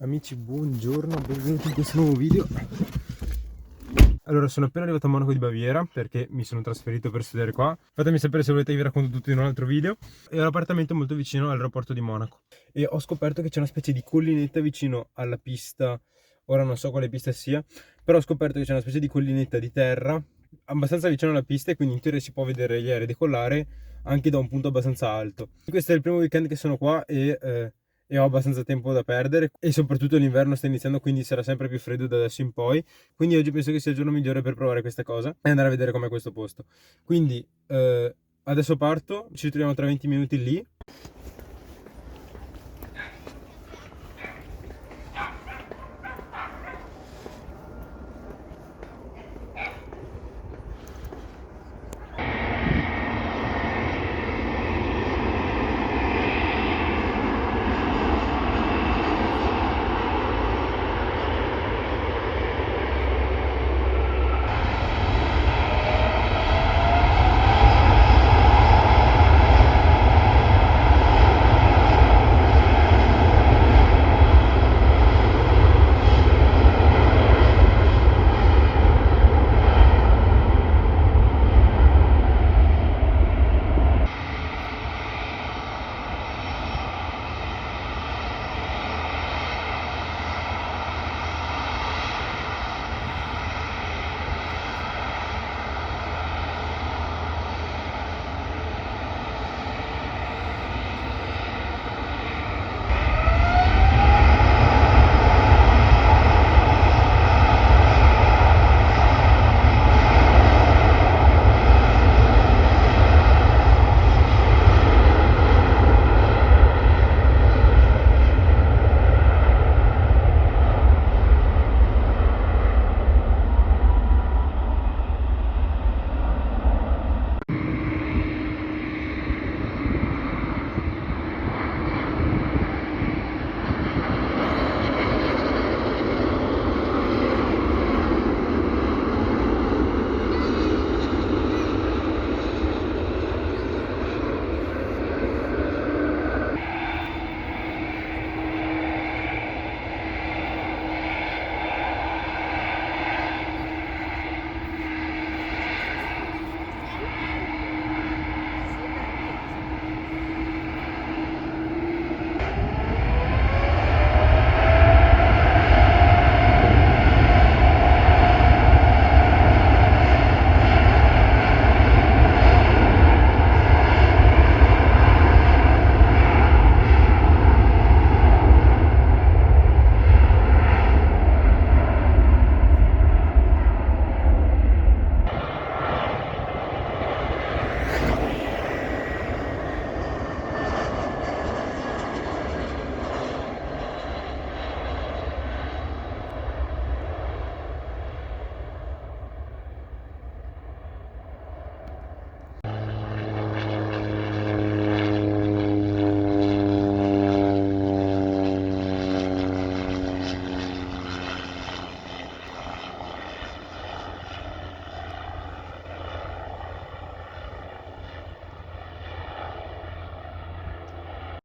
Amici, buongiorno, benvenuti in questo nuovo video. Allora, sono appena arrivato a Monaco di Baviera perché mi sono trasferito per studiare qua. Fatemi sapere se volete che vi racconto tutto in un altro video. E ho l'appartamento molto vicino all'aeroporto di Monaco e ho scoperto che c'è una specie di collinetta vicino alla pista. Ora non so quale pista sia, però ho scoperto che c'è una specie di collinetta di terra abbastanza vicino alla pista e quindi in teoria si può vedere gli aerei decollare anche da un punto abbastanza alto. Questo è il primo weekend che sono qua e ho abbastanza tempo da perdere e soprattutto l'inverno sta iniziando, quindi sarà sempre più freddo da adesso in poi, quindi oggi penso che sia il giorno migliore per provare questa cosa e andare a vedere com'è questo posto. Quindi adesso parto, ci ritroviamo tra 20 minuti lì